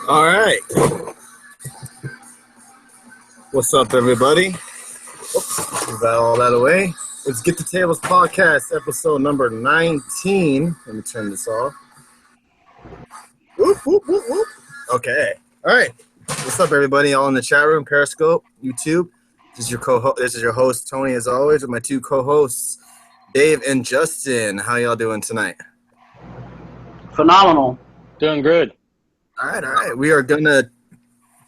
All right. What's up, everybody? Oops, we got all that away. Let's Get the Tables podcast, episode number 19. Let me turn this off. Whoop, whoop, whoop, whoop. Okay. All right. What's up, everybody? All in the chat room, Periscope, YouTube. This is your host, Tony, as always, with my two co-hosts, Dave and Justin. How y'all doing tonight? Phenomenal. Doing good. All right. We are going to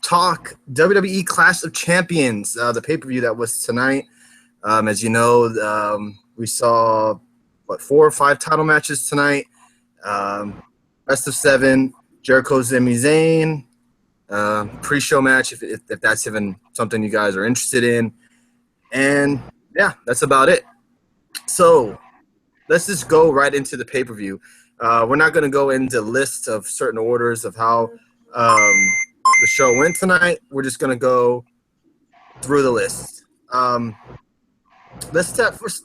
talk WWE Clash of Champions, the pay-per-view that was tonight. As you know, we saw, 4 or 5 title matches tonight. Best of 7, Jericho, Sami Zayn, pre-show match, if that's even something you guys are interested in. And, yeah, that's about it. So, let's just go right into the pay-per-view. We're not going to go into lists of certain orders of how the show went tonight. We're just going to go through the list. Let's start first.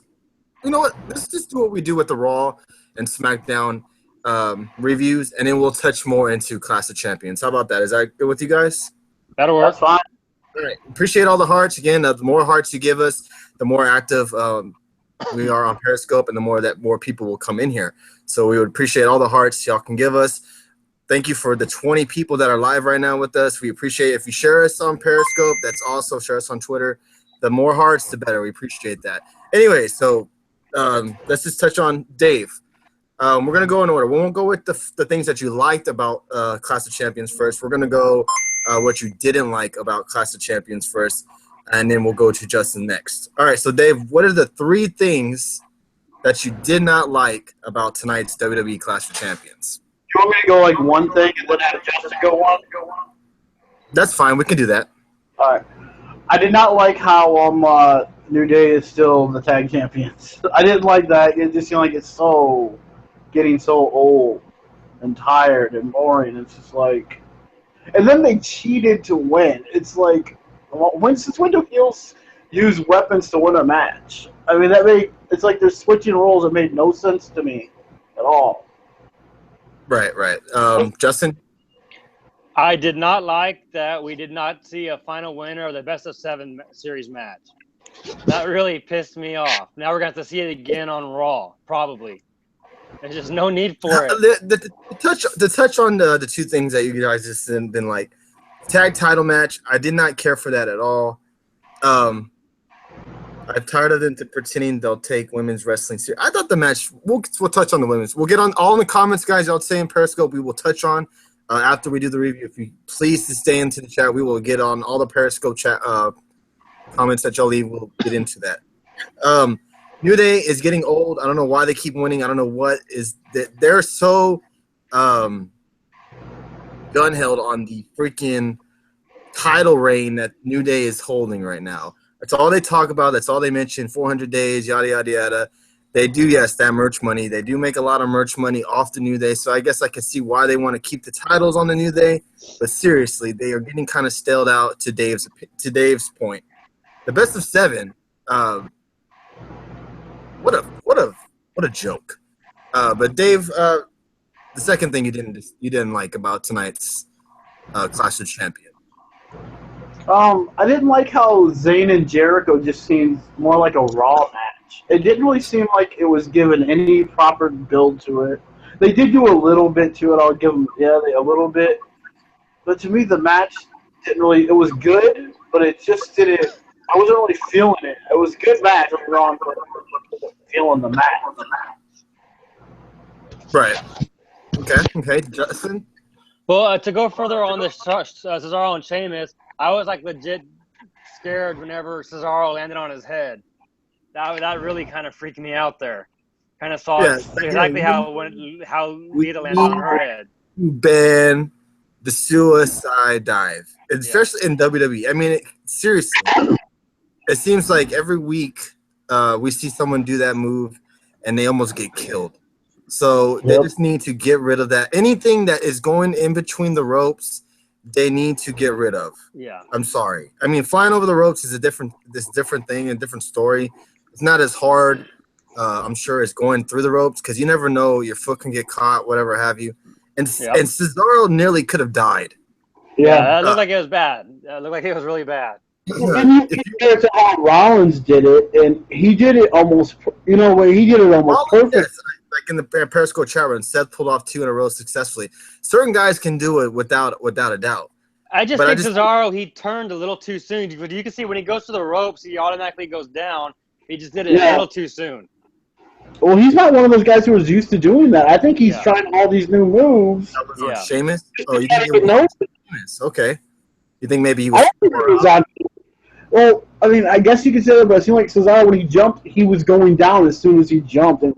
You know what? Let's just do what we do with the Raw and SmackDown reviews, and then we'll touch more into Clash of Champions. How about that? Is that good with you guys? That'll work. That's fine. All right. Appreciate all the hearts. Again, the more hearts you give us, the more active we are on Periscope, and the more people will come in here. So we would appreciate all the hearts y'all can give us. Thank you for the 20 people that are live right now with us. We appreciate it. If you share us on Periscope, that's also share us on Twitter. The more hearts, the better. We appreciate that. Anyway, so let's just touch on Dave. We're going to go in order. We won't go with the things that you liked about Clash of Champions first. We're going to go what you didn't like about Clash of Champions first, and then we'll go to Justin next. All right, so Dave, what are the 3 things that you did not like about tonight's WWE Clash of Champions? You want me to go like one thing and then have Justin go one? That's fine. We can do that. All right. I did not like how New Day is still the tag champions. I didn't like that. It just seemed like it's getting so old and tired and boring. It's just like, and then they cheated to win. It's like, since when do heels use weapons to win a match? I mean, it's like they're switching roles. It made no sense to me at all. Right. Justin? I did not like that we did not see a final winner of the best of 7 series match. That really pissed me off. Now we're going to have to see it again on Raw, probably. There's just no need for it. The touch on the 2 things that you guys just been like, tag title match, I did not care for that at all. I'm tired of them pretending they'll take women's wrestling serious. I thought the match, we'll touch on the women's. We'll get on all in the comments, guys. Y'all say in Periscope, we will touch on after we do the review. If you please to stay into the chat, we will get on all the Periscope chat comments that y'all leave. We'll get into that. New Day is getting old. I don't know why they keep winning. I don't know what is that. They're so gun-held on the freaking title reign that New Day is holding right now. That's all they talk about. That's all they mention. 400 days, yada, yada, yada. They do, yes, that merch money. They do make a lot of merch money off the New Day, so I guess I can see why they want to keep the titles on the New Day. But seriously, they are getting kind of staled out to Dave's point. The best of 7, what a joke. But Dave, the second thing you didn't like about tonight's Clash of Champions. I didn't like how Zayn and Jericho just seemed more like a Raw match. It didn't really seem like it was given any proper build to it. They did do a little bit to it. I'll give them, a little bit. But to me, the match didn't really. It was good, but it just didn't. I wasn't really feeling it. It was a good match. I'm wrong, but I wasn't feeling the match. Right. Okay, Justin. Well, to go further on this Cesaro and Sheamus, I was like legit scared whenever Cesaro landed on his head. That really kind of freaked me out there. Kind of saw exactly how Lita landed on her head. Ban the suicide dive, especially in WWE. I mean, seriously, it seems like every week we see someone do that move and they almost get killed. So they just need to get rid of that. Anything that is going in between the ropes, they need to get rid of. Yeah. I'm sorry. I mean, flying over the ropes is a different thing, a different story. It's not as hard, I'm sure, as going through the ropes because you never know, your foot can get caught, whatever have you. And Cesaro nearly could have died. Yeah, that looked like it was bad. That looked like it was really bad. And you compare it to how Rollins did it, and he did it almost, he did it almost perfect. Yes, like in the Periscope chat room, Seth pulled off 2 in a row successfully. Certain guys can do it without a doubt. I just think Cesaro, he turned a little too soon. You can see when he goes to the ropes, he automatically goes down. He just did it a little too soon. Well, he's not one of those guys who was used to doing that. I think he's trying all these new moves. That was on Sheamus? Oh, you think it was Sheamus? Okay. You think maybe he was... I don't think it was on... Well, I mean, I guess you could say that, but it seemed like Cesaro, when he jumped, he was going down as soon as he jumped. And,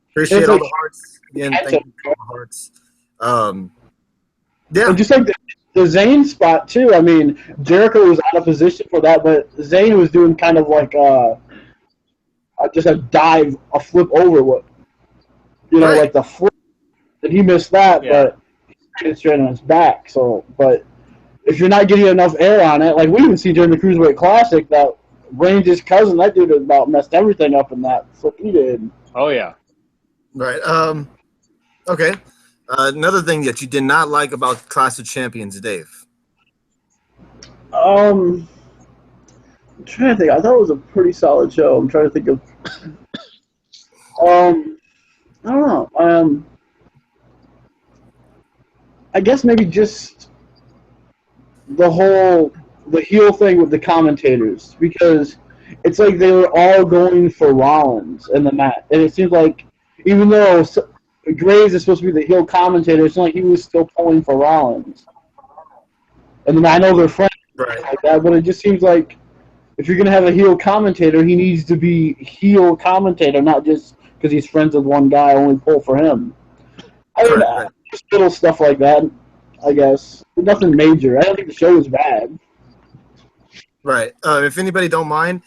Appreciate all the hearts. Again, thank you for all the hearts. And just like the Zayn spot, too. I mean, Jericho was out of position for that, but Zayn was doing kind of like just a dive, a flip over, like the flip. And he missed that, but he straight on his back. So, but if you're not getting enough air on it, like we even see during the Cruiserweight Classic, that Reigns' cousin, that dude about messed everything up in that flip he did. Oh, yeah. Right. Okay. Another thing that you did not like about Clash of Champions, Dave. I'm trying to think. I thought it was a pretty solid show. I'm trying to think of. I don't know. I guess maybe just the heel thing with the commentators, because it's like they were all going for Rollins in the match, and it seems like even though Graves is supposed to be the heel commentator, it's like he was still pulling for Rollins. And then I know they're friends like that, but it just seems like if you're going to have a heel commentator, he needs to be heel commentator, not just because he's friends with one guy, only pull for him. I don't know. Just little stuff like that, I guess. Nothing major. I don't think the show was bad. Right. If anybody don't mind,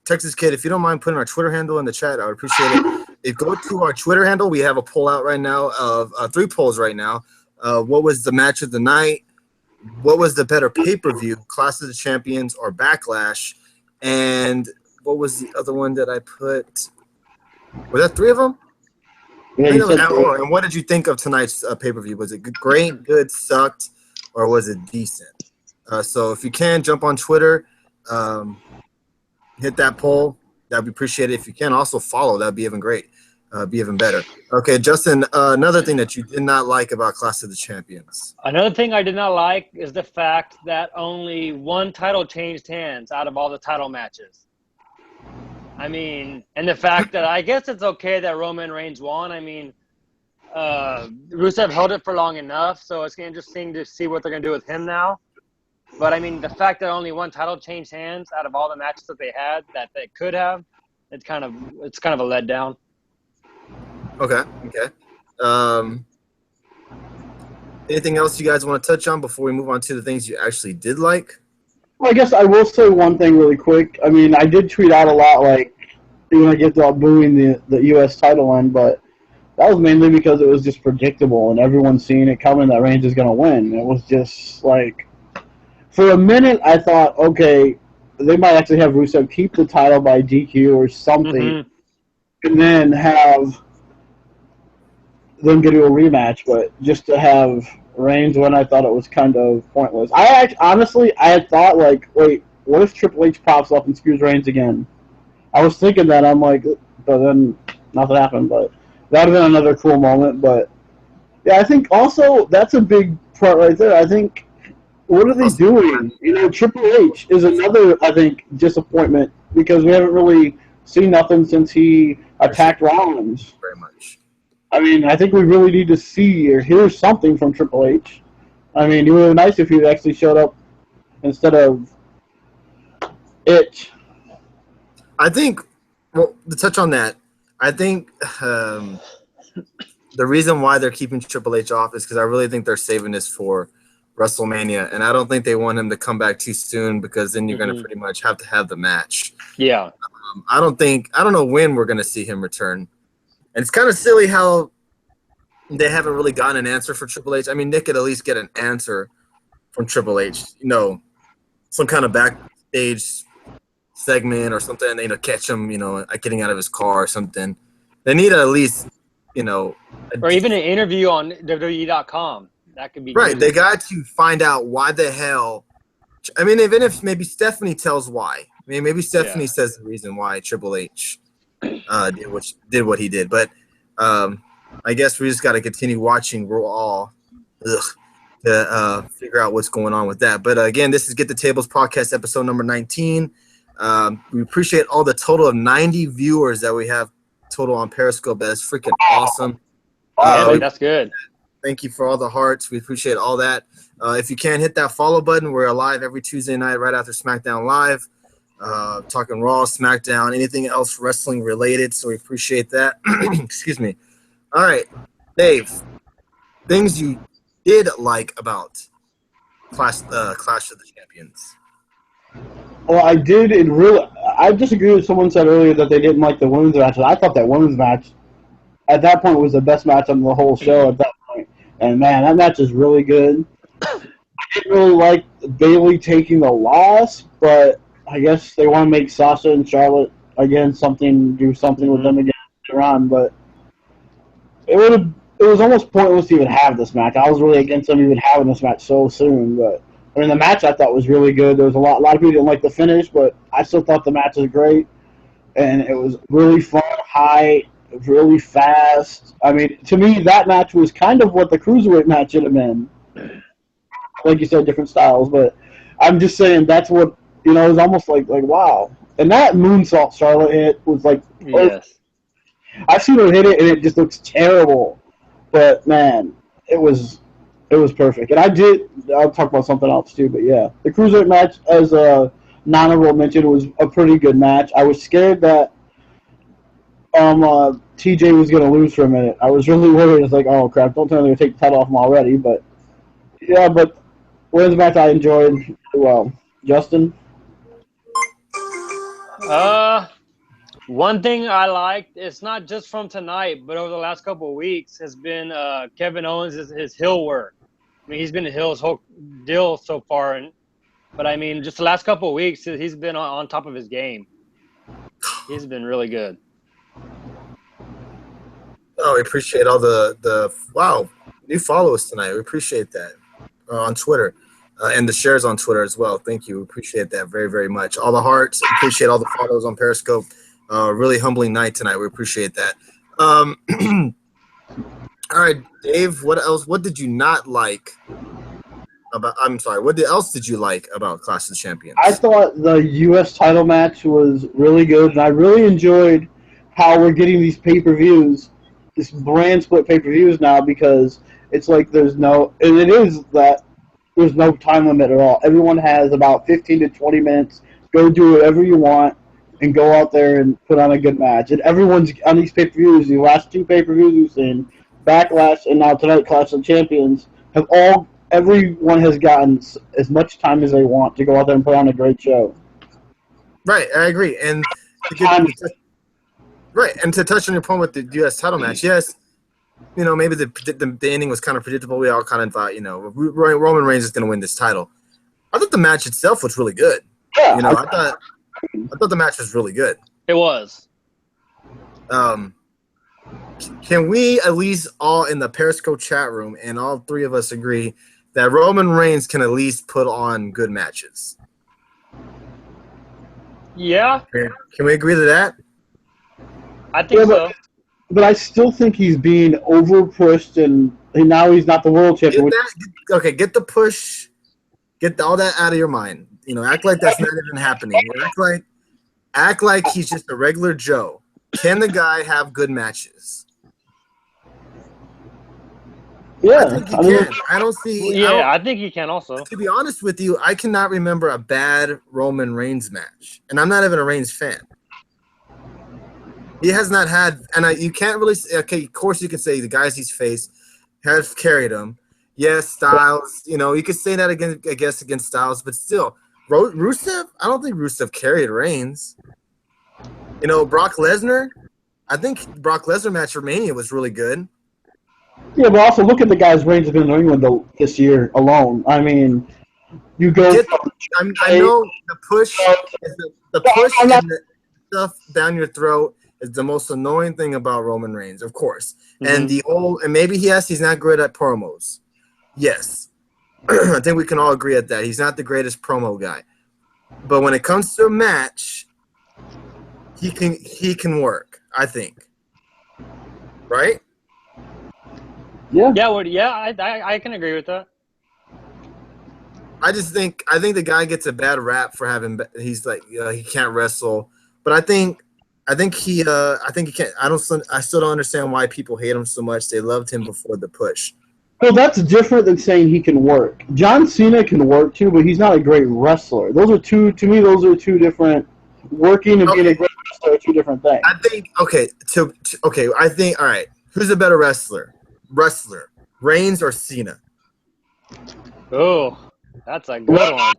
Texas Kid, if you don't mind putting our Twitter handle in the chat, I would appreciate it. If go to our Twitter handle, we have a poll out right now of 3 polls right now. What was the match of the night? What was the better pay-per-view, Clash of the Champions or Backlash? And what was the other one that I put? Was that 3 of them? Yeah, and what did you think of tonight's pay-per-view? Was it great, good, sucked, or was it decent? So if you can, jump on Twitter, hit that poll. That'd be appreciated. If you can also follow, that'd be even great. Be even better. Okay, Justin, another thing that you did not like about Clash of the Champions. Another thing I did not like is the fact that only one title changed hands out of all the title matches. I mean, and the fact that I guess it's okay that Roman Reigns won. I mean, Rusev held it for long enough, so it's interesting to see what they're going to do with him now. But, I mean, the fact that only one title changed hands out of all the matches that they had that they could have, it's kind of a letdown. Okay. Anything else you guys want to touch on before we move on to the things you actually did like? Well, I guess I will say one thing really quick. I mean, I did tweet out a lot, like, when I get to booing the U.S. title one, but that was mainly because it was just predictable, and everyone's seeing it coming that Reigns is going to win. It was just, like, for a minute I thought, okay, they might actually have Rusev keep the title by DQ or something, and then have them get to a rematch, but just to have Reigns win, I thought it was kind of pointless. Honestly, I had thought, like, wait, what if Triple H pops up and screws Reigns again? I was thinking that. I'm like, but then nothing happened. But that would have been another cool moment. But yeah, I think also that's a big part right there. I think, what are they doing? You know, Triple H is another, I think, disappointment because we haven't really seen nothing since he attacked Rollins. Very much. I mean, I think we really need to see or hear something from Triple H. I mean, it would be nice if he actually showed up instead of it. I think, well, to touch on that, I think the reason why they're keeping Triple H off is because I really think they're saving this for WrestleMania, and I don't think they want him to come back too soon because then you're going to pretty much have to have the match. Yeah. I don't know when we're going to see him return. And it's kind of silly how they haven't really gotten an answer for Triple H. I mean, Nick could at least get an answer from Triple H, you know, some kind of backstage segment or something, you know, catch him, you know, getting out of his car or something. They need at least, you know. Or even an interview on WWE.com. That could be right. huge. They got to find out why the hell. I mean, even if maybe Stephanie tells why. I mean, maybe Stephanie says the reason why Triple H did what he did. But I guess we just got to continue watching Raw to figure out what's going on with that. But again, this is Get the Tables podcast, episode number 19. We appreciate all the total of 90 viewers that we have total on Periscope. That's freaking awesome. That's good. Thank you for all the hearts. We appreciate all that. If you can, hit that follow button. We're live every Tuesday night right after SmackDown Live. Talking Raw, SmackDown, anything else wrestling related. So we appreciate that. Excuse me. All right, Dave. Things you did like about Clash of the Champions. Well, I did. I disagree with someone said earlier that they didn't like the women's match. I thought that women's match at that point was the best match on the whole show at that point. And man, that match is really good. I didn't really like Bayley taking the loss, but I guess they want to make Sasha and Charlotte again do something with them again later on. But it was almost pointless to even have this match. I was really against them even having this match so soon. But I mean, the match I thought was really good. There was a lot of people didn't like the finish, but I still thought the match was great, and it was really fun, high, really fast. I mean, to me, that match was kind of what the Cruiserweight match should have been. Like you said, different styles, but I'm just saying that's what, it was almost like wow. And that moonsault Charlotte hit was like, yes. I've seen her hit it, and it just looks terrible. But, man, it was perfect. And I'll talk about something else, too, but yeah. The Cruiserweight match, as Nana mentioned, was a pretty good match. I was scared that TJ was going to lose for a minute. I was really worried. It's like, oh, crap, don't tell me they're going to take the title off him already. But, yeah, women's match I enjoyed really well. Justin? One thing I liked, it's not just from tonight, but over the last couple of weeks, has been Kevin Owens' his heel work. I mean, he's been in his whole deal so far, but I mean, just the last couple of weeks, he's been on top of his game. He's been really good. Oh, we appreciate all the wow, new followers tonight. We appreciate that on Twitter. And the shares on Twitter as well. Thank you. We appreciate that very, very much. All the hearts. Appreciate all the follows on Periscope. Really humbling night tonight. We appreciate that. All right, Dave, what else? What did you not like about – I'm sorry. What else did you like about Clash of the Champions? I thought the U.S. title match was really good, and I really enjoyed how we're getting these pay-per-views, this brand split pay-per-views now, because it's like there's no – and it is that there's no time limit at all. Everyone has about 15 to 20 minutes. Go do whatever you want and go out there and put on a good match. And everyone's on these pay-per-views, the last two pay-per-views we've seen, Backlash and now tonight Clash of Champions, everyone has gotten as much time as they want to go out there and put on a great show. Right, I agree. And to touch on your point with the U.S. title match, yes, maybe the ending was kind of predictable. We all kind of thought, Roman Reigns is going to win this title. I thought the match itself was really good. Yeah, I thought the match was really good. It was. Can we at least all in the Periscope chat room and all three of us agree that Roman Reigns can at least put on good matches? Yeah. Can we agree to that? I think so. But I still think he's being over-pushed, and now he's not the world champion. Get the push. Get all that out of your mind. Act like that's not even happening. Act like he's just a regular Joe. Can the guy have good matches? Yeah, I think he can. I don't see. I think he can also. To be honest with you, I cannot remember a bad Roman Reigns match, and I'm not even a Reigns fan. He has not had, and you can't really say, okay, of course you can say the guys he's faced have carried him. Yes, Styles, you could say that again, I guess, against Styles, but still, Rusev, I don't think Rusev carried Reigns. Brock Lesnar, I think Brock Lesnar match for Mania was really good. Yeah, but also look at the guys Reigns has been in New England this year alone. I mean, you go. I know the push, and the stuff down your throat is the most annoying thing about Roman Reigns, of course. Mm-hmm. And maybe he's not good at promos. Yes. I think we can all agree at that. He's not the greatest promo guy. But when it comes to a match, he can work, I think. Right? Yeah. I can agree with that. I think the guy gets a bad rap for having he's like he can't wrestle, but I think he can't. I still don't understand why people hate him so much. They loved him before the push. Well, that's different than saying he can work. John Cena can work too, but he's not a great wrestler. Those are two different. Working and being a great wrestler are two different things. I think I think all right. Who's a better wrestler? Reigns or Cena? Oh, that's a good one.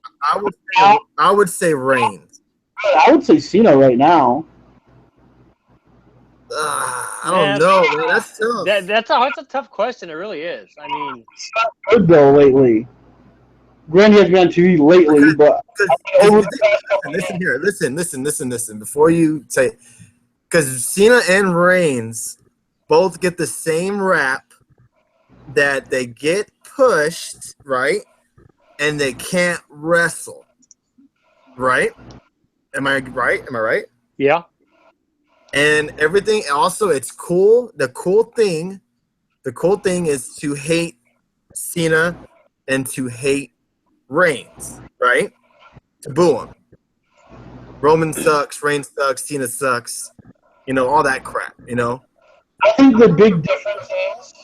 I would say Reigns. I would say Cena right now. I don't know, man. That's tough. That's a tough question. It really is. I mean, Good though lately. Granted, he has been on TV lately, but listen. Before you say, because Cena and Reigns both get the same rap that they get pushed, right? And they can't wrestle, right? Am I right? yeah. And everything. Also, it's cool. The cool thing is to hate Cena and to hate Reigns, right? To boo him. Roman sucks. Reigns sucks. Cena sucks. All that crap. I think the big difference is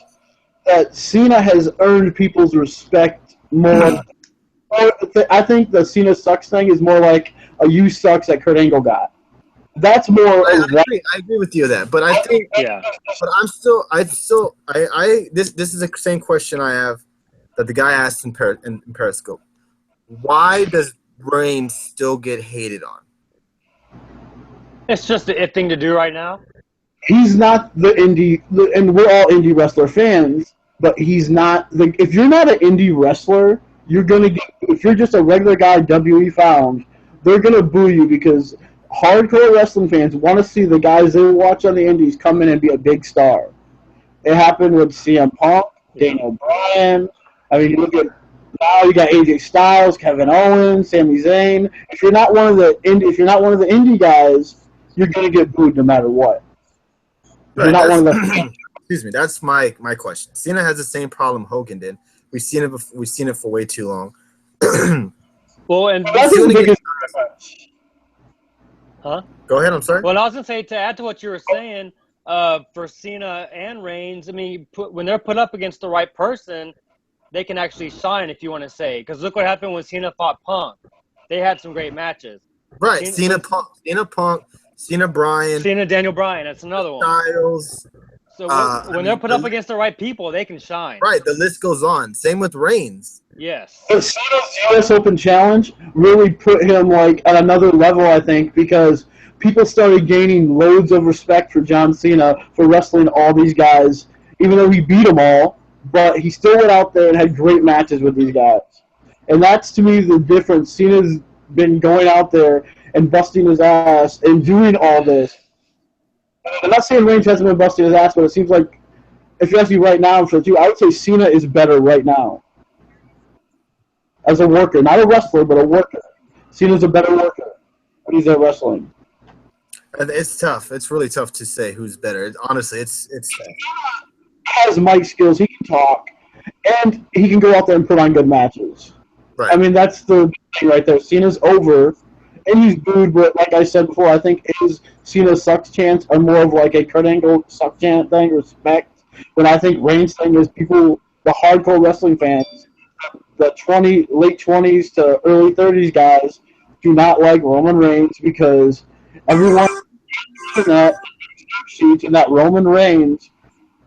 that Cena has earned people's respect more. I think the Cena sucks thing is more like a you sucks that Kurt Angle got. That's more. I agree with you that, but I think But this is the same question I have that the guy asked in Periscope. Why does Reigns still get hated on? It's just the it thing to do right now. He's not the indie, and we're all indie wrestler fans, but he's not. If you're not an indie wrestler, you're gonna get. If you're just a regular guy, WWE found, they're gonna boo you because hardcore wrestling fans want to see the guys they watch on the indies come in and be a big star. It happened with CM Punk, Daniel Bryan. I mean, you look at now you got AJ Styles, Kevin Owens, Sami Zayn. If you're not one of the indie guys, you're gonna get booed no matter what. Right, not one of the. Excuse me. That's my question. Cena has the same problem Hogan did. We've seen it for way too long. Well, and that's the biggest. Huh? Go ahead. I'm sorry. Well, I was gonna say to add to what you were saying, for Cena and Reigns, I mean, when they're put up against the right person, they can actually shine. If you want to say, because look what happened when Cena fought Punk. They had some great matches. Right, Cena Punk, Cena Bryan, Cena Daniel Bryan. That's another one. Styles. So when they're put up against the right people, they can shine. Right, the list goes on. Same with Reigns. Yes. But Cena's U.S. Open Challenge really put him at another level, I think, because people started gaining loads of respect for John Cena for wrestling all these guys, even though he beat them all. But he still went out there and had great matches with these guys. And that's, to me, the difference. Cena's been going out there and busting his ass and doing all this. I'm not saying Reigns hasn't been busting his ass, but it seems like, if you ask me right now, I would say Cena is better right now. As a worker. Not a wrestler, but a worker. Cena's a better worker when he's at wrestling. It's tough. It's really tough to say who's better. Honestly, it's He has mic skills. He can talk. And he can go out there and put on good matches. Right. I mean, that's the thing right there. Cena's over, and he's booed, but like I said before, I think his Cena sucks chants are more of like a Kurt Angle suck chant thing, respect. When I think Reigns thing is people, the hardcore wrestling fans, the late 20s to early 30s guys, do not like Roman Reigns because everyone in that Roman Reigns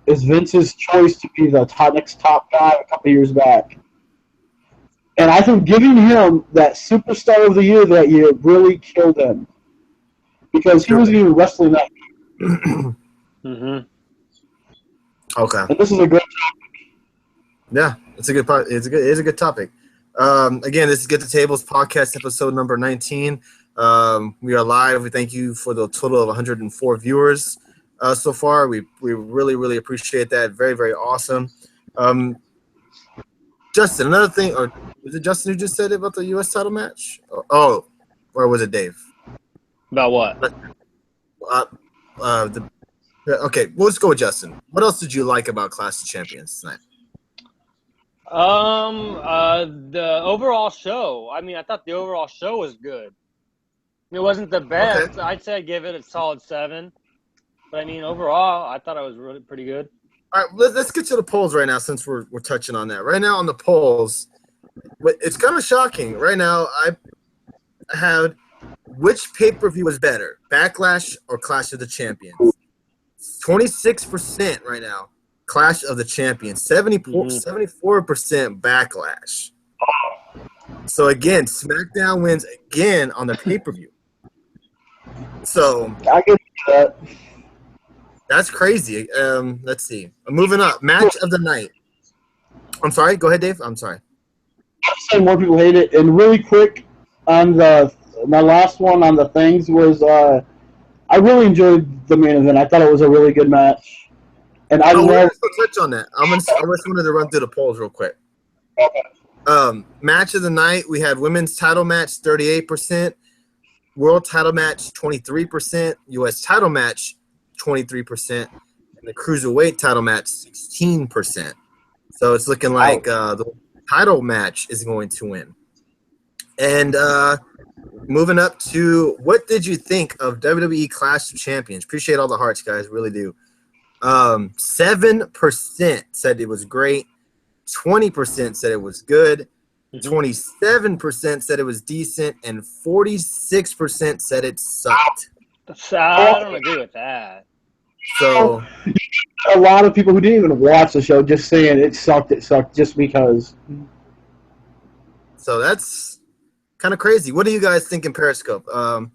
is Vince's choice to be the next top guy a couple years back. And I think giving him that Superstar of the Year that year really killed him. Because he wasn't even wrestling that year. Mm-hmm. Okay. And this is a great topic. Yeah, it's a good part. It's a good topic. Again, this is Get the Tables podcast, episode number 19. We are live. We thank you for the total of 104 viewers so far. We really, really appreciate that. Very, very awesome. Justin, another thing, or was it Justin who just said it about the U.S. title match? Or was it Dave? About what? Okay, well, let's go with Justin. What else did you like about Clash of Champions tonight? The overall show. I mean, I thought the overall show was good. It wasn't the best. Okay. I'd say I'd give it a solid 7. But I mean, overall, I thought it was really pretty good. All right, let's get to the polls right now since we're touching on that. Right now on the polls, it's kind of shocking. Right now, I had which pay-per-view was better, Backlash or Clash of the Champions? 26% right now, Clash of the Champions. 74% Backlash. So, again, SmackDown wins again on the pay-per-view. So, I get that. That's crazy. Let's see. Moving up. Match of the night. I'm sorry. Go ahead, Dave. I'm sorry. I'm saying more people hate it. And really quick, on my last one on the things was I really enjoyed the main event. I thought it was a really good match. And I we're love. gonna still touch on that. I just wanted to run through the polls real quick. Okay. Match of the night. We had women's title match 38%, world title match 23%, U.S. title match 23%, and the cruiserweight title match 16%. So it's looking like the title match is going to win. And moving up to what did you think of WWE Clash of Champions? Appreciate all the hearts, guys. Really do. 7% said it was great. 20% said it was good. 27% said it was decent, and 46% said it sucked. I don't agree with that. So a lot of people who didn't even watch the show just saying it sucked just because. So that's kind of crazy. What do you guys think in Periscope? Was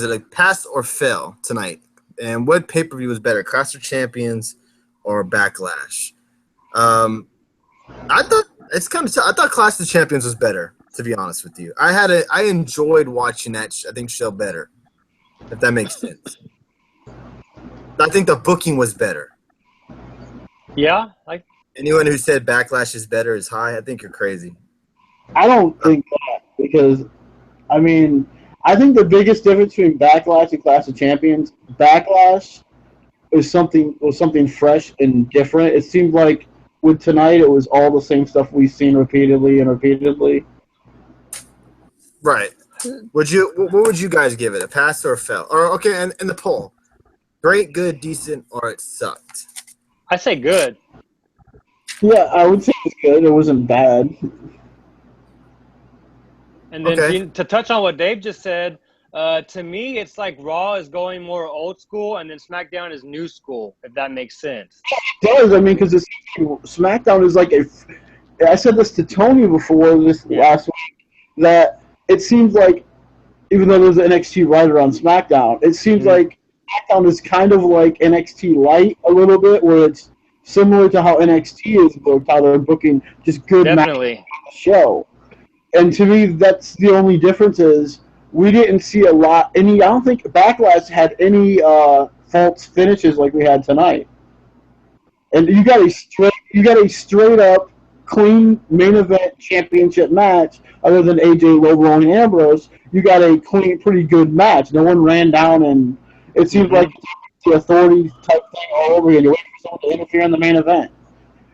it a pass or fail tonight? And what pay-per-view was better, Clash of Champions or Backlash? I thought I thought Clash of Champions was better, to be honest with you. I enjoyed watching that show better, if that makes sense. I think the booking was better. Yeah, Anyone who said Backlash is better is high. I think you're crazy. I don't think that because, I mean, I think the biggest difference between Backlash and Clash of Champions, Backlash was something fresh and different. It seemed like with tonight, it was all the same stuff we've seen repeatedly and repeatedly. Right. What would you guys give it? A pass or a fail? Or okay, and the poll. Great, good, decent, or it sucked? I say good. Yeah, I would say it was good. It wasn't bad. And then Okay. to touch on what Dave just said, to me, it's like Raw is going more old school, and then SmackDown is new school, if that makes sense. It does. I mean, because SmackDown is like I said this to Tony before last week, that it seems like, even though there's an NXT writer on SmackDown, it seems like SmackDown is kind of like NXT Light a little bit, where it's similar to how NXT is booked, how they're booking just good matches on the show. And to me, that's the only difference is we didn't see a lot. I don't think Backlash had any false finishes like we had tonight. And you got a straight up clean main event championship match. Other than AJ Lobo and Ambrose, you got a clean, pretty good match. No one ran down, and it seems like the authority type thing all over again. You're waiting for someone to interfere in the main event.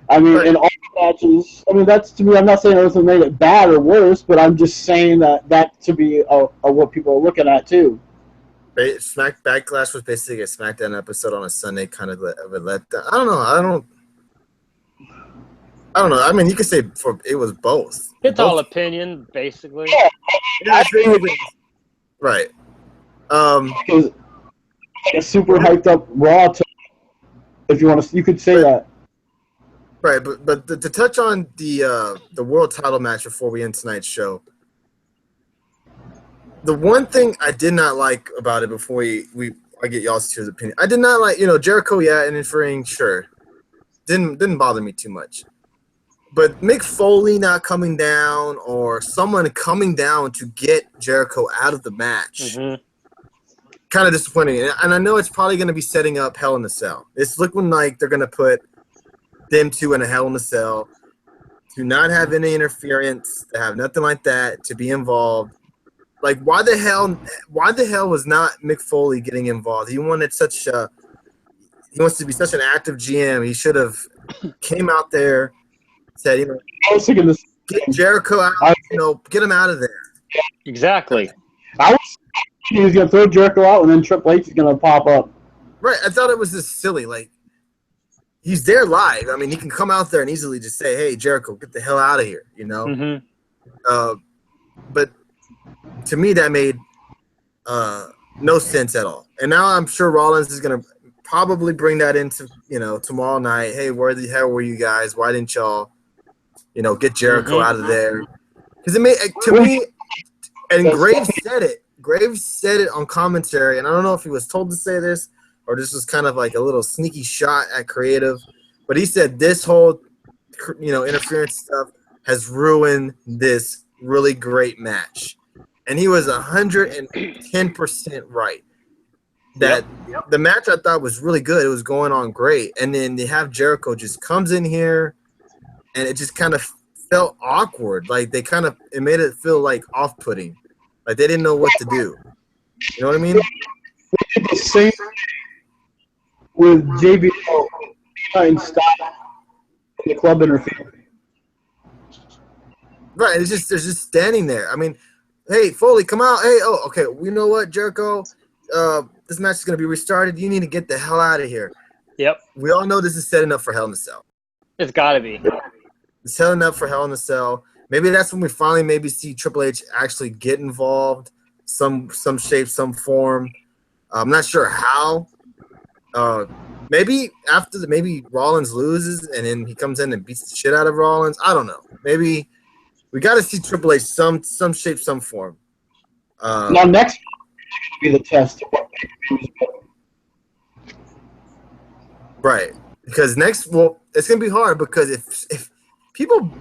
I mean, in all the matches, I mean, that's to me, I'm not saying anything made it bad or worse, but I'm just saying that to be what people are looking at, too. Backlash was basically a SmackDown episode on a Sunday, kind of a letdown. I don't know. I mean, you could say it was both. It's all opinion, basically. Yeah, right. It was a super hyped up Raw. If you want to, you could say that. Right, but to touch on the world title match before we end tonight's show, the one thing I did not like about it before I get y'all's opinion, I did not like, Jericho, interfering, sure, didn't bother me too much, but Mick Foley not coming down or someone coming down to get Jericho out of the match, kind of disappointing, and I know it's probably going to be setting up Hell in a Cell. It's looking like they're going to put them two in a Hell in a Cell. to not have any interference, to have nothing like that, to be involved. Like, why the hell was not Mick Foley getting involved? He wants to be such an active GM. He should have came out there, said, I was thinking this. get Jericho out, get him out of there. Exactly. I was thinking he was going to throw Jericho out, and then Triple H is going to pop up. Right. I thought it was just silly. Like, he's there live. I mean, he can come out there and easily just say, hey, Jericho, get the hell out of here, But to me, that made no sense at all. And now I'm sure Rollins is going to probably bring that into, tomorrow night. Hey, where the hell were you guys? Why didn't y'all, get Jericho out of there? Because it made, to me, and Graves said it. Graves said it on commentary, and I don't know if he was told to say this or this was kind of like a little sneaky shot at creative. But he said this whole, interference stuff has ruined this really great match. And he was 110% right. That the match I thought was really good. It was going on great. And then they have Jericho just comes in here, and it just kind of felt awkward. Like it made it feel like off-putting. Like they didn't know what to do. You know what I mean? They did the same with JBL and stop the club interference. Right. They're just standing there. I mean, hey, Foley, come out. Hey, okay. You know what, Jericho? This match is going to be restarted. You need to get the hell out of here. Yep. We all know this is setting up for Hell in a Cell. It's got to be. It's setting up for Hell in a Cell. Maybe that's when we finally maybe see Triple H actually get involved, some shape, some form. I'm not sure how. Maybe after maybe Rollins loses and then he comes in and beats the shit out of Rollins. I don't know. Maybe we got to see Triple H some shape, some form. Now next will be the test of what pay-per-view is better. Right. Because it's gonna be hard because if people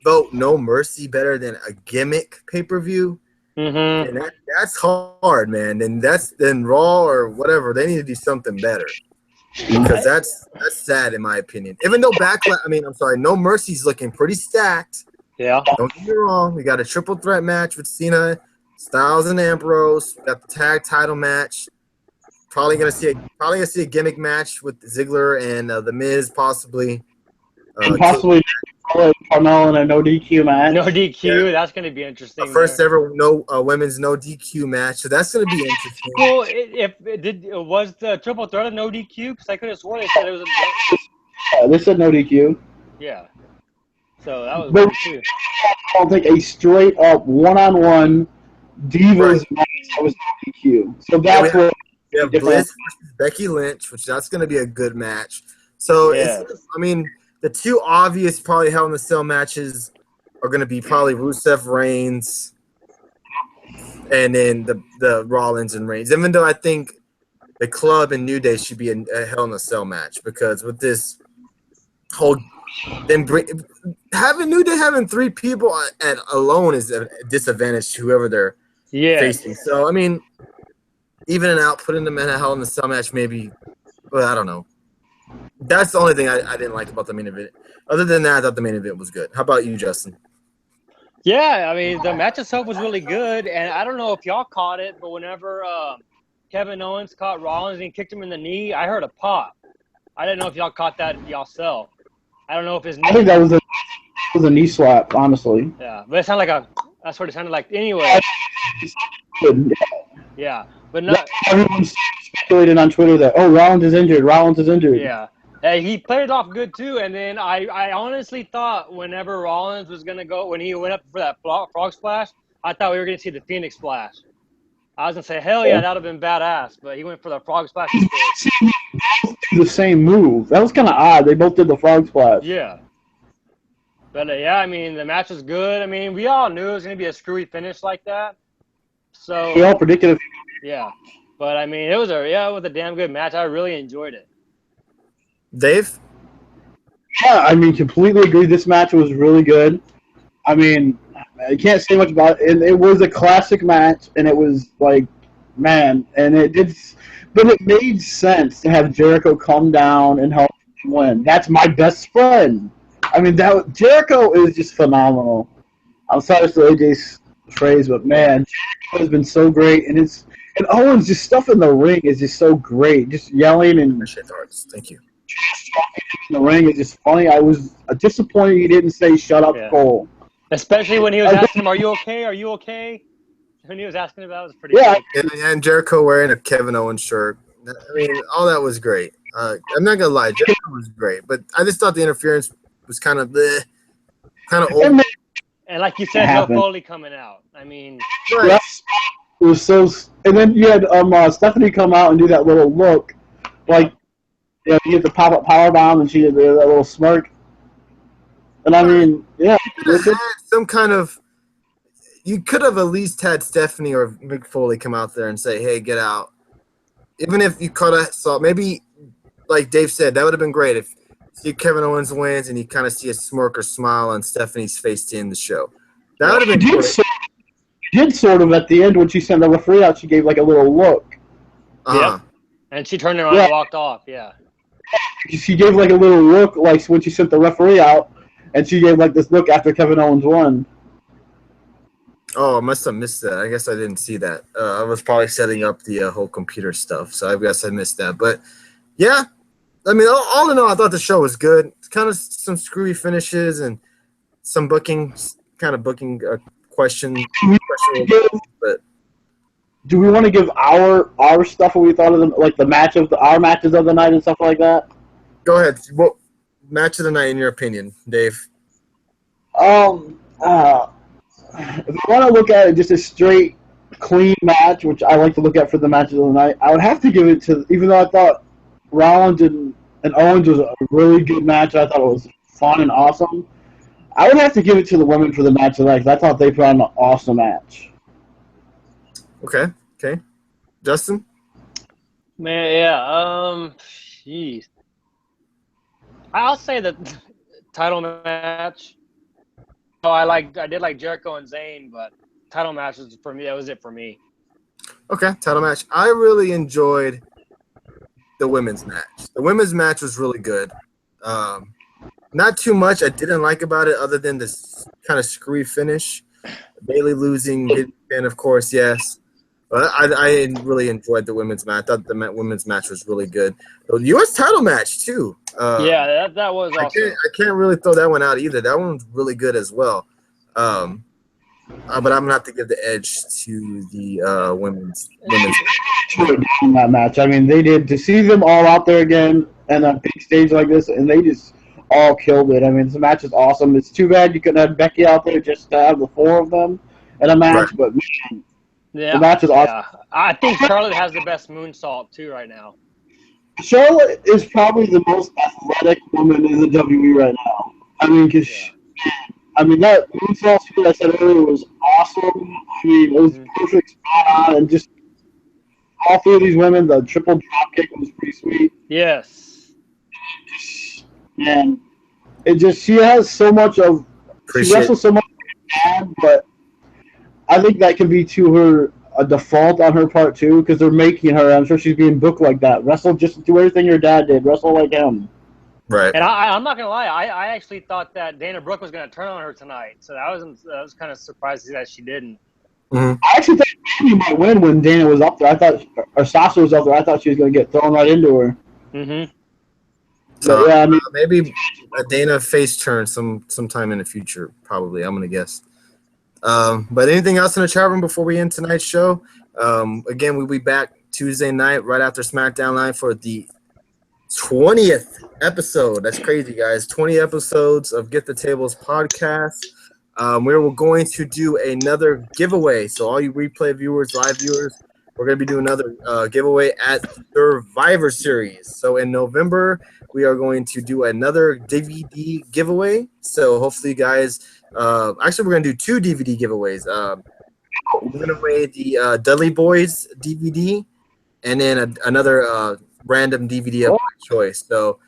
vote No Mercy better than a gimmick pay-per-view, and that's hard, man. Then Raw or whatever, they need to do something better. Because that's sad in my opinion. Even though No Mercy's looking pretty stacked. Yeah. Don't get me wrong. We got a triple threat match with Cena, Styles, and Ambrose. We got the tag title match. Probably gonna see a gimmick match with Ziggler and The Miz possibly. And possibly Carmel in a no DQ match. No DQ, that's going to be interesting. First ever women's no DQ match, so that's going to be interesting. Well, was the triple threat a no DQ? Because I could have sworn they said it was they said no DQ. Yeah. So that was but weird too. I'll take a straight up one-on-one Divas match that was no DQ. So that's what. We have Bliss versus Becky Lynch, which that's going to be a good match. So the two obvious probably Hell in a Cell matches are going to be probably Rusev Reigns and then the Rollins and Reigns. Even though I think the Club and New Day should be a Hell in a Cell match because with this whole having New Day having three people alone is a disadvantage to whoever they're facing. So even out, putting them in a Hell in a Cell match maybe. Well, I don't know. That's the only thing I didn't like about the main event. Other than that, I thought the main event was good. How about you, Justin? Yeah, the match itself was really good, and I don't know if y'all caught it, but whenever Kevin Owens caught Rollins and he kicked him in the knee, I heard a pop. I didn't know if y'all caught that yourself. I don't know if his knee... I think that was a knee slap, honestly. Yeah, but it sounded like that's what it sounded like. Anyway. Yeah, but not... Everyone's speculated on Twitter that, Rollins is injured. Yeah. Hey, he played it off good, too, and then I honestly thought whenever Rollins was going to go, when he went up for that frog splash, I thought we were going to see the Phoenix splash. I was going to say, hell yeah, that would have been badass, but he went for the frog splash instead. The same move. That was kind of odd. They both did the frog splash. Yeah. But, the match was good. We all knew it was going to be a screwy finish like that. So we all predicted it. Yeah. But, it was a damn good match. I really enjoyed it. Dave? Yeah, completely agree. This match was really good. I can't say much about it. It was a classic match, and it was like, man, and but it made sense to have Jericho come down and help him win. That's my best friend. I mean, Jericho is just phenomenal. I'm sorry for AJ's phrase, but man, Jericho has been so great, and Owens just stuff in the ring is just so great. Just yelling and Appreciate the hearts. Thank you. in the ring is just funny. I was disappointed he didn't say "Shut up, Yeah. Cole." Especially when he was asking him, "Are you okay? Are you okay?" When he was asking about, it was pretty. Yeah. Good. And Jericho wearing a Kevin Owens shirt. I mean, all that was great. I'm not gonna lie, Jericho was great, but I just thought the interference was kind of old. And like you said, no Foley coming out. I mean, Right. It was so. And then you had Stephanie come out and do that little look, like you get the pop up power bomb, and she did that little smirk. And I mean, yeah, some kind of. You could have at least had Stephanie or Mick Foley come out there and say, "Hey, get out." Even if you could have saw, maybe like Dave said, that would have been great if see Kevin Owens wins and you kind of see a smirk or smile on Stephanie's face to end the show. That would have been great. She did sort of at the end when she sent the referee out. She gave like a little look. Yeah, and she turned around and walked off. Yeah, she gave like a little look, like when she sent the referee out, and she gave like this look after Kevin Owens won. Oh, I must have missed that. I guess I didn't see that. I was probably setting up the whole computer stuff, so I guess I missed that. But yeah, I mean, all in all, I thought the show was good. It's kind of some screwy finishes and some booking question. But do we want to give our stuff what we thought of them, like the our matches of the night and stuff like that? Go ahead. What match of the night in your opinion, Dave? If I want to look at it just a straight, clean match, which I like to look at for the matches of the night, I would have to give it to, even though I thought Rollins and Owens was a really good match, I thought it was fun and awesome, I would have to give it to the women for the match of the night, because I thought they put on an awesome match. Okay. Justin? man, yeah. Jeez, I'll say the title match. Oh, I did like Jericho and Zayn, but title match was for me. That was it for me. Okay, title match. I really enjoyed the women's match. The women's match was really good. Not too much I didn't like about it other than this kind of screwy finish. Bayley losing, and of course, yes. But I really enjoyed the women's match. I thought the women's match was really good. The U.S. title match, too. Yeah, that was awesome. I can't really throw that one out either. That one's really good as well. But I'm going to have to give the edge to the women's In that match. I mean, they did, to see them all out there again and a big stage like this, and they just all killed it. I mean, the match is awesome. It's too bad you couldn't have Becky out there just to have the four of them in a match, but man, the match is awesome. Yeah. I think Charlotte has the best moonsault, too, right now. Charlotte is probably the most athletic woman in the WWE right now. I mean, that moonsault that I said earlier was awesome. I mean, it was perfect, spot on, and just all three of these women, the triple drop kick was pretty sweet. Yes. And she has so much of, she wrestles so much, but I think that could be to a default on her part too, because they're making her. I'm sure she's being booked like that. Wrestle, just do everything your dad did. Wrestle like him. Right. And I'm not gonna lie. I actually thought that Dana Brooke was gonna turn on her tonight, so I was kind of surprised that she didn't. Mm-hmm. I actually thought Mandy might win when Dana was up there. I thought, or Sasha was up there. I thought she was gonna get thrown right into her. Mm-hmm. So yeah, I mean, maybe a Dana face turn sometime in the future. Probably, I'm gonna guess. But anything else in the chat room before we end tonight's show? Again, we'll be back Tuesday night right after SmackDown Live for the 20th episode. That's crazy, guys. 20 episodes of Get the Tables podcast. We're going to do another giveaway. So all you replay viewers, live viewers, we're going to be doing another giveaway at Survivor Series. So in November, we are going to do another DVD giveaway. So hopefully, you guys. Actually, we're going to do two DVD giveaways. We're going to away the Dudley Boys DVD and then another random DVD of my choice. So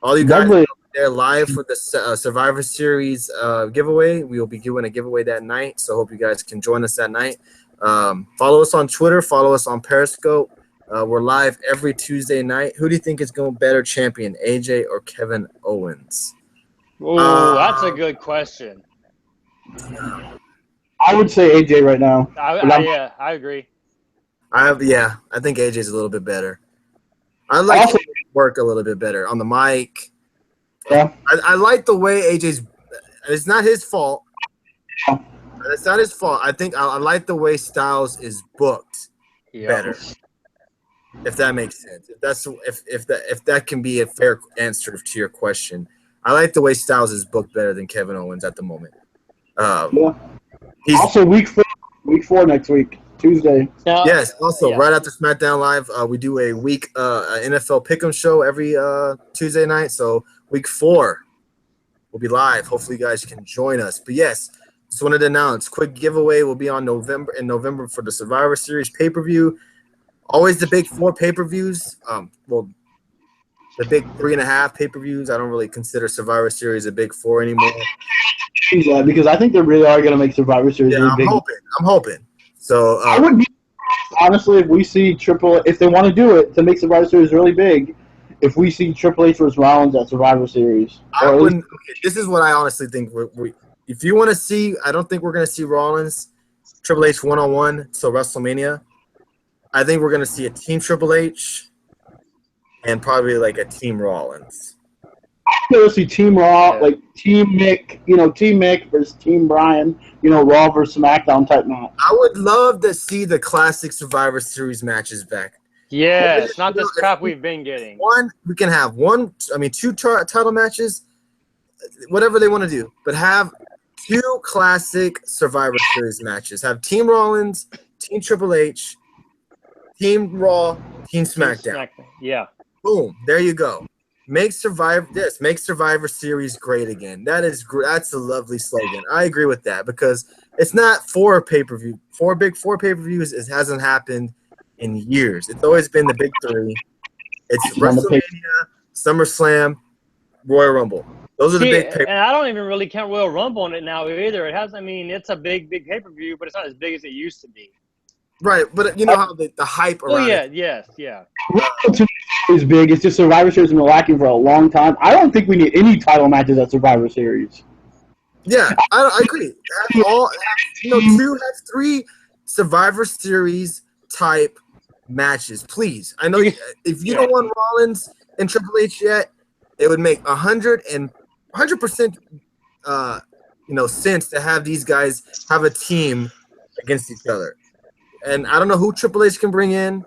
all you guys are there live for the Survivor Series giveaway. We will be doing a giveaway that night. So hope you guys can join us that night. Follow us on Twitter. Follow us on Periscope. We're live every Tuesday night. Who do you think is going better champion, AJ or Kevin Owens? Oh, that's a good question. I would say AJ right now. Yeah, I agree. I think AJ's a little bit better. I like Also- work a little bit better on the mic. Yeah. I like the way AJ's. It's not his fault. It's not his fault. I think I like the way Styles is booked better. If that makes sense. If that can be a fair answer to your question. I like the way Styles is booked better than Kevin Owens at the moment. He's also week 4 next week, Tuesday. Yes. Also, right after SmackDown Live, we do a week NFL Pick'em show every Tuesday night. So week 4 will be live. Hopefully, you guys can join us. But yes, just wanted to announce quick giveaway will be on November for the Survivor Series pay-per-view. Always the big 4 pay-per-views. The big 3.5 pay-per-views. I don't really consider Survivor Series a big 4 anymore. Yeah, because I think they really are going to make Survivor Series really big. I'm hoping. So I would be honestly if we see if they want to do it to make Survivor Series really big, if we see Triple H versus Rollins at Survivor Series. This is what I honestly think. If you want to see, I don't think we're going to see Rollins, Triple H 1-on-1 till WrestleMania. I think we're going to see a Team Triple H and probably like a Team Rollins. I'm going to see Team Raw, like Team Mick, Team Mick versus Team Bryan, Raw versus SmackDown type match. I would love to see the classic Survivor Series matches back. Yeah, it's not this crap we've been getting. We can have 2 title matches, whatever they want to do, but have 2 classic Survivor Series matches. Have Team Rollins, Team Triple H, Team Raw, Team SmackDown. Yeah. Boom. There you go. Make Survivor Series great again. That's a lovely slogan. I agree with that because it's not 4 pay-per-view. 4 pay-per-views. It hasn't happened in years. It's always been the big 3. It's WrestleMania, SummerSlam, Royal Rumble. Those are the big pay-per-views. And I don't even really count Royal Rumble on it now either. It's a big pay-per-view, but it's not as big as it used to be. Right, but you know how the hype around it. Yeah. Is big. It's just Survivor Series has been lacking for a long time. I don't think we need any title matches at Survivor Series. Yeah, I agree. Have 3 Survivor Series type matches, please. I know if you don't want Rollins and Triple H yet, it would make 100% sense to have these guys have a team against each other. And I don't know who Triple H can bring in.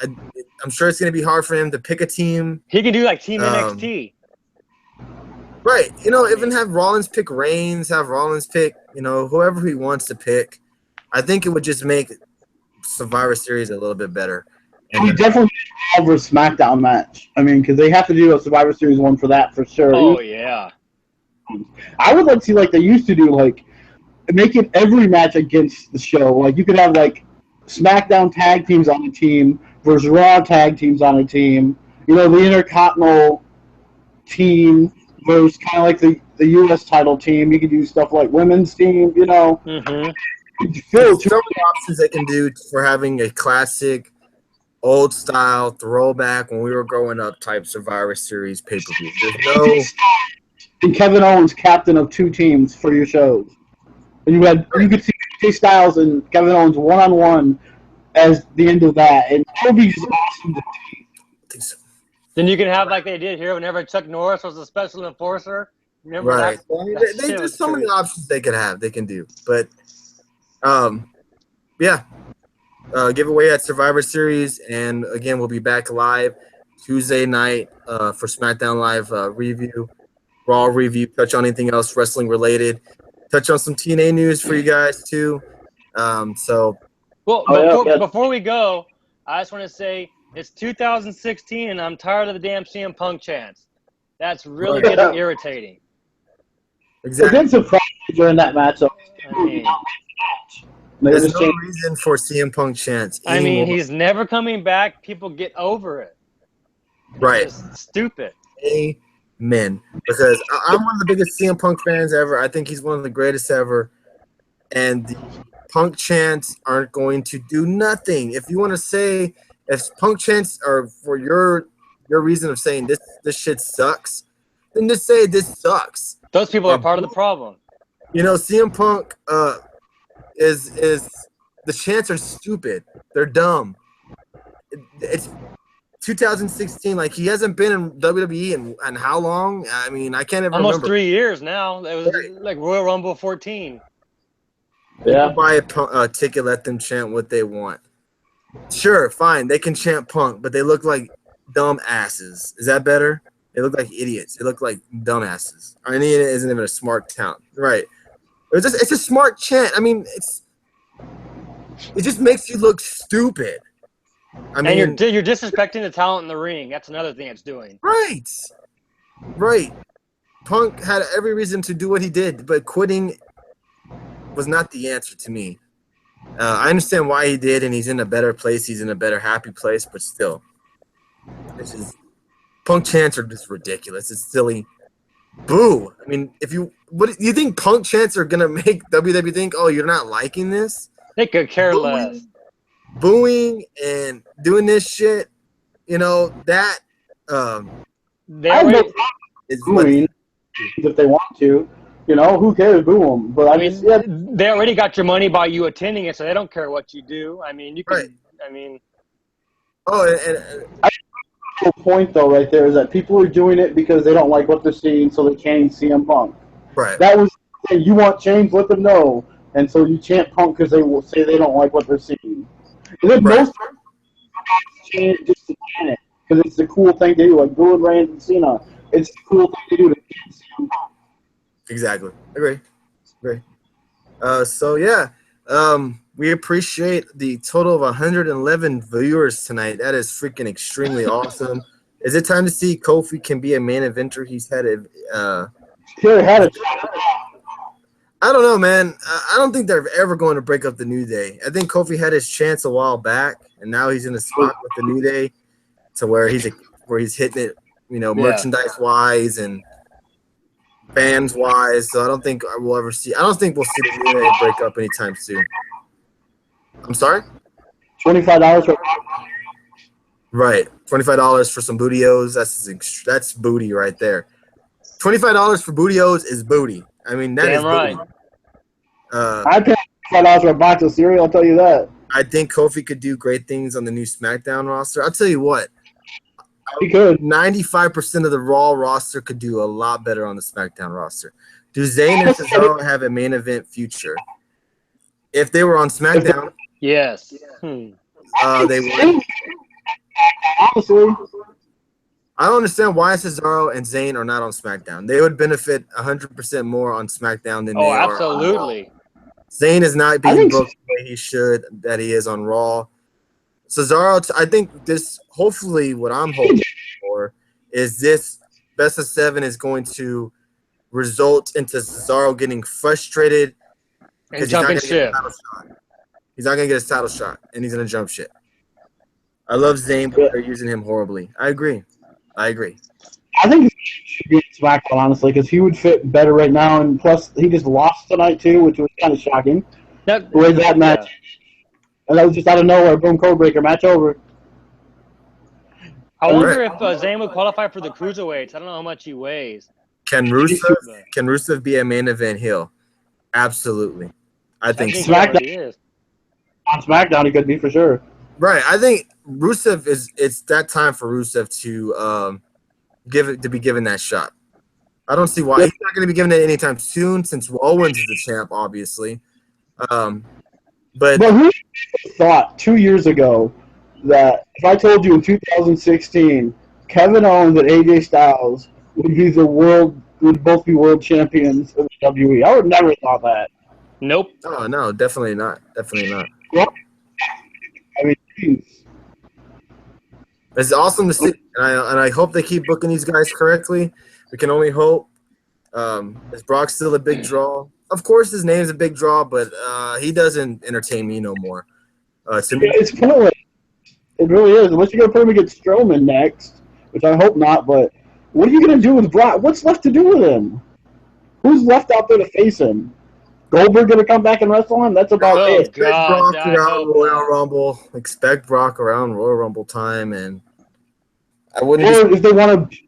I'm sure it's going to be hard for him to pick a team. He can do like Team NXT. Right. Even have Rollins pick Reigns, have Rollins pick, whoever he wants to pick. I think it would just make Survivor Series a little bit better. And we definitely need a Raw versus SmackDown match. Because they have to do a Survivor Series one for that for sure. Oh, yeah. I would like to see like they used to do, like, make it every match against the show. Like, you could have, like, SmackDown tag teams on a team versus Raw tag teams on a team. The Intercontinental team versus kind of like the U.S. title team. You could do stuff like women's team, Mm-hmm. There's so many options they can do for having a classic, old-style, throwback, when we were growing up type Survivor Series pay-per-view. There's and Kevin Owens, captain of 2 teams for your shows. And you could see AJ Styles and Kevin Owens one-on-one as the end of that, and that would be just awesome to see. I think so. Then you can have like they did here whenever Chuck Norris was a special enforcer. Remember right. that? There's so many options they can do. But, giveaway at Survivor Series, and again, we'll be back live Tuesday night for SmackDown Live review, Raw review, touch on anything else wrestling related, touch on some TNA news for you guys too. Before we go, I just want to say it's 2016 and I'm tired of the damn CM Punk chants. That's really getting irritating. Exactly. It did surprise me during that match. There's no reason for CM Punk chants anymore. He's never coming back. People get over it. Right. It's just stupid. Amen. Because I'm one of the biggest CM Punk fans ever. I think he's one of the greatest ever. And the Punk chants aren't going to do nothing. If you want to say, if Punk chants are for your reason of saying this shit sucks, then just say this sucks. Those people are part of the problem. You know, CM Punk is the chants are stupid. They're dumb. It's 2016. Like, he hasn't been in WWE in how long? I mean, I can't even Almost remember. 3 years now. It was like Royal Rumble 14. Yeah. Buy a ticket, let them chant what they want. Sure, fine. They can chant Punk, but they look like dumb asses. Is that better? They look like idiots. They look like dumbasses. I mean, it isn't even a smart chant, right? It's a smart chant. I mean, it just makes you look stupid. I mean, and you're disrespecting the talent in the ring. That's another thing it's doing. Right. Punk had every reason to do what he did, but quitting was not the answer to me. I understand why he did, and he's in a better place. He's in a better, happy place, but still, Punk chants are just ridiculous. It's silly. Boo! I mean, what you think Punk chants are gonna make WWE think? Oh, you're not liking this? They could care less. Booing and doing this shit, you know that. They I have no already, problem with booing if they want to. You know, who cares? Boo them. But they already got your money by you attending it, so they don't care what you do. I mean, you can. Right. I mean. Oh, and the point though, right there, is that people are doing it because they don't like what they're seeing, so they can't CM Punk. right. That was, hey, you want change? Let them know. And so you chant Punk because they will say they don't like what they're seeing. And then most people chant just to chant it because it's the cool thing to do, like booing Reigns and Cena. It's the cool thing to do to chant CM Punk. Exactly. Agree. So yeah, we appreciate the total of 111 viewers tonight. That is freaking extremely awesome. Is it time to see Kofi can be a main eventer? He's had a. I don't know, man. I don't think they're ever going to break up the New Day. I think Kofi had his chance a while back, and now he's in a spot with the New Day, to where he's hitting it, you know, merchandise wise and fans wise. So I don't think we'll ever see. I don't think we'll see the New Day break up anytime soon. I'm sorry. $25 for. Right, $25 for some bootios. That's booty right there. $25 for bootios is booty. I mean, that is right. booty. I paid $5 for a box of cereal. I'll tell you that. I think Kofi could do great things on the new SmackDown roster. I'll tell you what. He could. 95% of the Raw roster could do a lot better on the SmackDown roster. Do Zayn and Cesaro have a main event future? If they were on SmackDown, yes. They would. Honestly, I don't understand why Cesaro and Zayn are not on SmackDown. They would benefit 100% more on SmackDown than they are. Oh, absolutely. Zayn is not being booked the way he should, that he is on Raw. Cesaro, I think this, hopefully what I'm hoping for is this best of 7 is going to result into Cesaro getting frustrated and jumping ship. He's not going to get his title shot, and he's going to jump ship. I love Zayn, but they're using him horribly. I agree. I think he should be SmackDown, honestly, because he would fit better right now. And plus, he just lost tonight, too, which was kind of shocking. The way that match. Yeah. And that was just out of nowhere. Boom, code breaker, match over. I wonder if Zayn would qualify for the cruiserweights. I don't know how much he weighs. Can Rusev be a main event heel? Absolutely. I think SmackDown. On SmackDown, he could be for sure. Right. I think Rusev it's that time for Rusev to be given that shot. I don't see why he's not going to be given it anytime soon, since Owens is the champ, obviously. But who thought 2 years ago that if I told you in 2016 Kevin Owens and AJ Styles would both be world champions of the WWE? I would never have thought that. Nope. Oh no, definitely not. Definitely not. Well, I mean, geez. It's awesome to see, and I hope they keep booking these guys correctly. We can only hope. Is Brock still a big draw? Of course, his name's a big draw, but he doesn't entertain me no more. To me, it's pointless. It really is. Unless you're going to put him against Strowman next, which I hope not. But what are you going to do with Brock? What's left to do with him? Who's left out there to face him? Goldberg going to come back and wrestle him? That's about it. Expect Brock around Royal Rumble. Expect Brock around Royal Rumble time, and I wouldn't. Or if they want to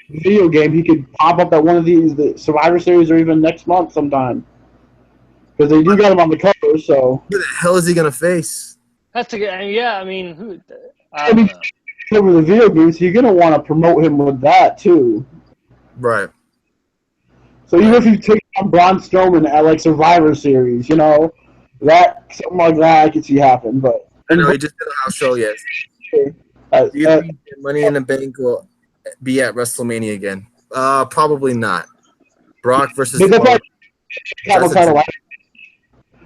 video game, he could pop up at one of the Survivor Series or even next month sometime. Because they do got him on the cover, so. Who the hell is he gonna face? That's a good. Yeah, I mean, who? I I don't mean, know. over the video games, you're gonna want to promote him with that too. Right. So even if you take on Braun Strowman at like Survivor Series, that something like that I could see happen. But I know he just did a house show. Yes. Do you think Money in the Bank will be at WrestleMania again? Probably not. Brock versus.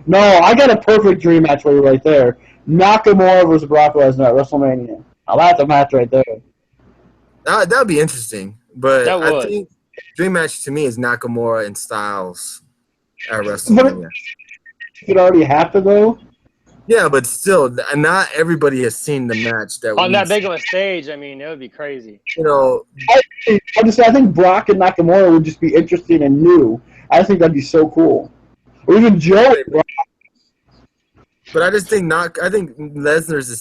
No, I got a perfect dream match for you right there. Nakamura versus Brock Lesnar at WrestleMania. I like the match right there. That would be interesting, but That I would. think dream match to me is Nakamura and Styles at WrestleMania. It already happened though. Yeah, but still, not everybody has seen the match that On that big of a stage, I mean, it would be crazy. I think Brock and Nakamura would just be interesting and new. I think that'd be so cool. Or even Joe. But I just think I think Lesnar's the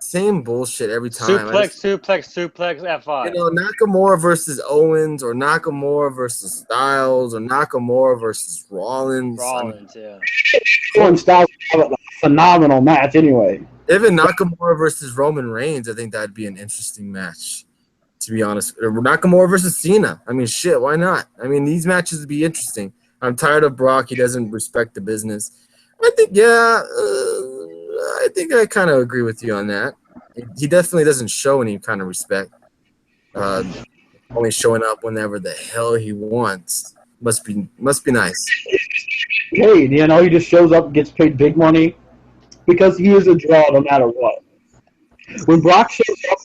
same bullshit every time. Suplex, F5. Nakamura versus Owens, or Nakamura versus Styles, or Nakamura versus Rollins. Yeah. Styles have a phenomenal match anyway. Even Nakamura versus Roman Reigns, I think that'd be an interesting match, to be honest. Or Nakamura versus Cena. I mean, shit, why not? I mean, these matches would be interesting. I'm tired of Brock. He doesn't respect the business. I think, I think I kind of agree with you on that. He definitely doesn't show any kind of respect. Only showing up whenever the hell he wants. Must be nice. Paid, he just shows up and gets paid big money because he is a draw no matter what. When Brock shows up,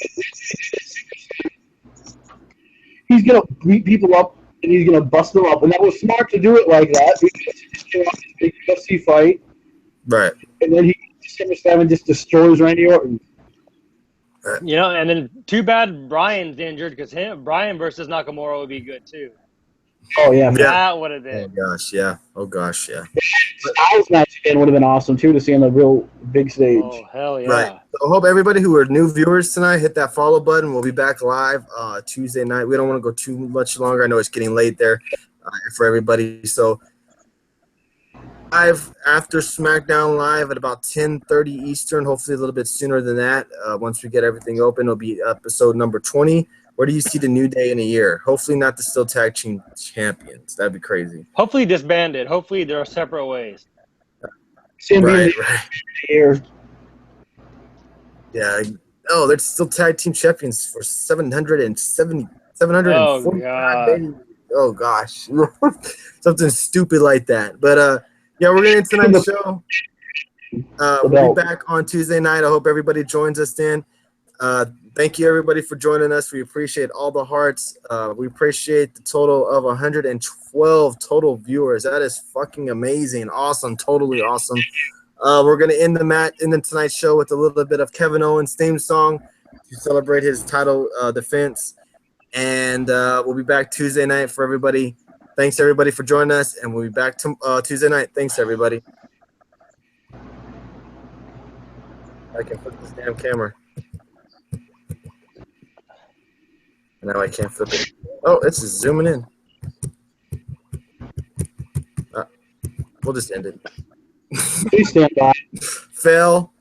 he's gonna beat people up and he's gonna bust them up, and that was smart to do it like that because he just came off this big UFC fight, right? And then he SummerSlam and just destroys Randy Orton. And then too bad Bryan's injured because Bryan versus Nakamura would be good too. Oh yeah, that would have been. Oh gosh, yeah. Styles match again would have been awesome too to see on the real big stage. Oh hell yeah! Right. So I hope everybody who are new viewers tonight hit that follow button. We'll be back live Tuesday night. We don't want to go too much longer. I know it's getting late there for everybody. So live after SmackDown Live at about 10:30 Eastern. Hopefully a little bit sooner than that. Once we get everything open, it'll be episode number 20. Where do you see the New Day in a year? Hopefully not the still tag team champions. That'd be crazy. Hopefully disbanded. Hopefully they're separate ways. Right. Here. Yeah. Oh, they're still tag team champions for 745 days. Oh gosh. Something stupid like that. But yeah, we're gonna end tonight's show. We'll be back on Tuesday night. I hope everybody joins us then. Thank you, everybody, for joining us. We appreciate all the hearts. We appreciate the total of 112 total viewers. That is fucking amazing. Awesome. Totally awesome. We're going to end tonight's show with a little bit of Kevin Owens' theme song to celebrate his title defense. And we'll be back Tuesday night for everybody. Thanks, everybody, for joining us. And we'll be back Tuesday night. Thanks, everybody. I can flip this damn camera. Now I can't flip it. Oh, it's just zooming in. We'll just end it. Please stand by. Fail.